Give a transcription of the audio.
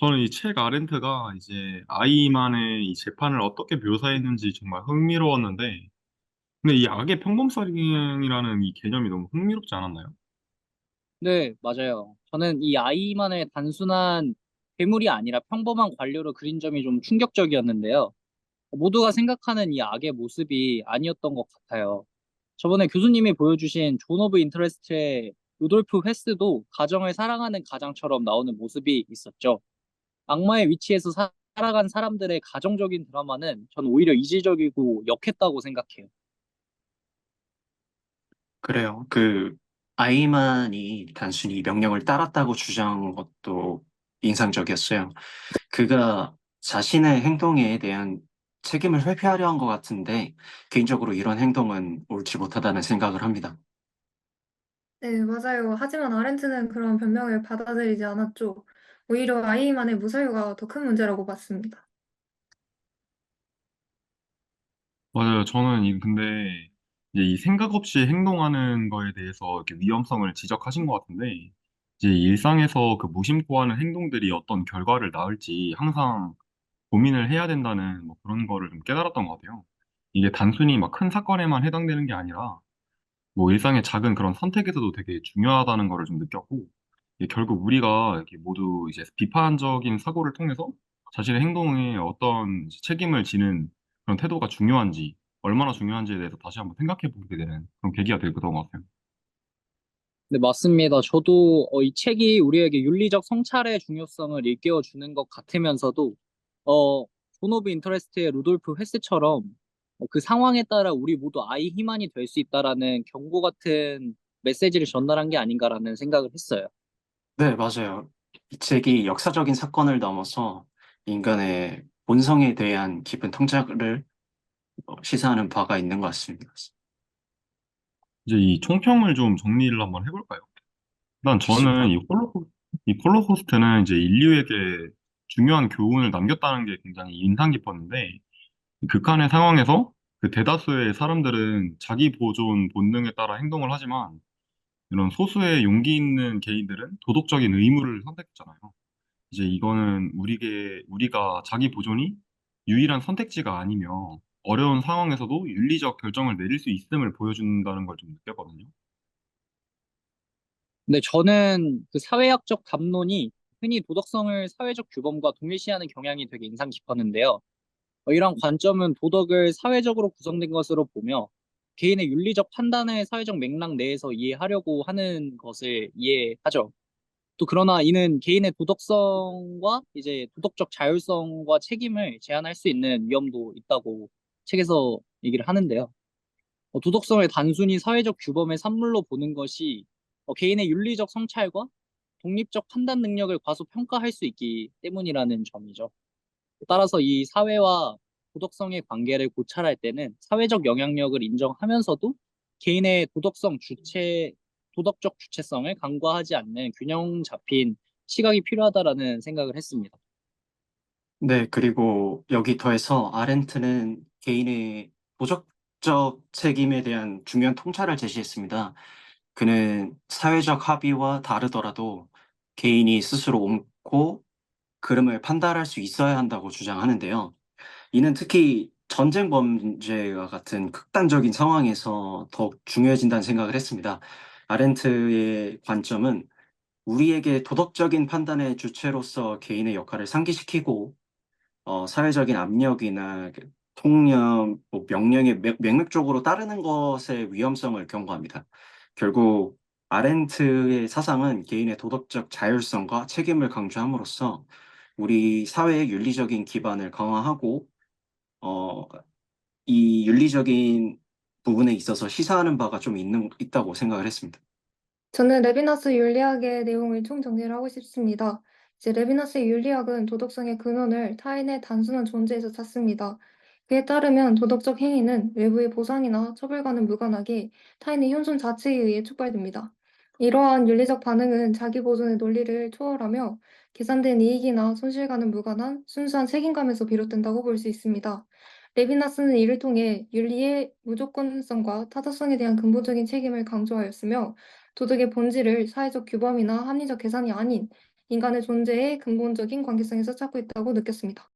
저는 이 책 아렌트가 이제 아이만의 이 재판을 어떻게 묘사했는지 정말 흥미로웠는데, 근데 이 악의 평범사랑이라는 이 개념이 너무 흥미롭지 않았나요? 네, 맞아요. 저는 이 아이만의 단순한 괴물이 아니라 평범한 관료로 그린 점이 좀 충격적이었는데요. 모두가 생각하는 이 악의 모습이 아니었던 것 같아요. 저번에 교수님이 보여주신 존 오브 인터레스트의 루돌프 헤스도 가정을 사랑하는 가장처럼 나오는 모습이 있었죠. 악마의 위치에서 살아간 사람들의 가정적인 드라마는 전 오히려 이질적이고 역했다고 생각해요. 그래요. 그 아이만이 단순히 명령을 따랐다고 주장한 것도 인상적이었어요. 그가 자신의 행동에 대한 책임을 회피하려 한 것 같은데 개인적으로 이런 행동은 옳지 못하다는 생각을 합니다. 네, 맞아요. 하지만 아렌트는 그런 변명을 받아들이지 않았죠. 오히려 아이만의 무사유가 더 큰 문제라고 봤습니다. 맞아요. 저는 근데 이제 이 생각 없이 행동하는 거에 대해서 이렇게 위험성을 지적하신 것 같은데, 이제 일상에서 그 무심코 하는 행동들이 어떤 결과를 낳을지 항상 고민을 해야 된다는 뭐 그런 거를 좀 깨달았던 것 같아요. 이게 단순히 막 큰 사건에만 해당되는 게 아니라 뭐 일상의 작은 그런 선택에서도 되게 중요하다는 거를 좀 느꼈고, 이게 결국 우리가 이렇게 모두 이제 비판적인 사고를 통해서 자신의 행동에 어떤 이제 책임을 지는 그런 태도가 중요한지, 얼마나 중요한지에 대해서 다시 한번 생각해 보게 되는 그런 계기가 되었던 것 같아요. 네, 맞습니다. 저도 이 책이 우리에게 윤리적 성찰의 중요성을 일깨워 주는 것 같으면서도 어, 존 오브 인터레스트의 루돌프 헤스처럼 그 상황에 따라 우리 모두 아이 희만이 될 수 있다라는 경고 같은 메시지를 전달한 게 아닌가라는 생각을 했어요. 네, 맞아요. 이 책이 역사적인 사건을 넘어서 인간의 본성에 대한 깊은 통찰을 시사하는 바가 있는 것 같습니다. 이제 이 총평을 좀 정리를 한번 해볼까요? 일단 저는 좋습니다. 이 홀로코스트는 이제 인류에게 중요한 교훈을 남겼다는 게 굉장히 인상 깊었는데, 극한의 상황에서 그 대다수의 사람들은 자기 보존 본능에 따라 행동을 하지만, 이런 소수의 용기 있는 개인들은 도덕적인 의무를 선택했잖아요. 이제 이거는 우리가 자기 보존이 유일한 선택지가 아니며 어려운 상황에서도 윤리적 결정을 내릴 수 있음을 보여준다는 걸 좀 느꼈거든요. 근데 저는 그 사회학적 담론이 흔히 도덕성을 사회적 규범과 동일시하는 경향이 되게 인상 깊었는데요. 이런 관점은 도덕을 사회적으로 구성된 것으로 보며 개인의 윤리적 판단을 사회적 맥락 내에서 이해하려고 하는 것을 이해하죠. 또 그러나 이는 개인의 도덕성과 이제 도덕적 자율성과 책임을 제한할 수 있는 위험도 있다고 책에서 얘기를 하는데요. 도덕성을 단순히 사회적 규범의 산물로 보는 것이 개인의 윤리적 성찰과 독립적 판단 능력을 과소평가할 수 있기 때문이라는 점이죠. 따라서 이 사회와 도덕성의 관계를 고찰할 때는 사회적 영향력을 인정하면서도 개인의 도덕적 주체성을 간과하지 않는 균형 잡힌 시각이 필요하다라는 생각을 했습니다. 네, 그리고 여기 더해서 아렌트는 개인의 도덕적 책임에 대한 중요한 통찰을 제시했습니다. 그는 사회적 합의와 다르더라도 개인이 스스로 옳고 그름을 판단할 수 있어야 한다고 주장하는데요. 이는 특히 전쟁 범죄와 같은 극단적인 상황에서 더욱 중요해진다는 생각을 했습니다. 아렌트의 관점은 우리에게 도덕적인 판단의 주체로서 개인의 역할을 상기시키고 사회적인 압력이나 그 통념, 뭐 명령에 맹목적으로 따르는 것의 위험성을 경고합니다. 결국 아렌트의 사상은 개인의 도덕적 자율성과 책임을 강조함으로써 우리 사회의 윤리적인 기반을 강화하고 어, 이 윤리적인 부분에 있어서 시사하는 바가 좀 있다고 생각을 했습니다. 저는 레비나스 윤리학의 내용을 총정리를 하고 싶습니다. 이제 레비나스의 윤리학은 도덕성의 근원을 타인의 단순한 존재에서 찾습니다. 그에 따르면 도덕적 행위는 외부의 보상이나 처벌과는 무관하게 타인의 현존 자체에 의해 촉발됩니다. 이러한 윤리적 반응은 자기 보존의 논리를 초월하며 계산된 이익이나 손실과는 무관한 순수한 책임감에서 비롯된다고 볼 수 있습니다. 레비나스는 이를 통해 윤리의 무조건성과 타당성에 대한 근본적인 책임을 강조하였으며 도덕의 본질을 사회적 규범이나 합리적 계산이 아닌 인간의 존재의 근본적인 관계성에서 찾고 있다고 느꼈습니다.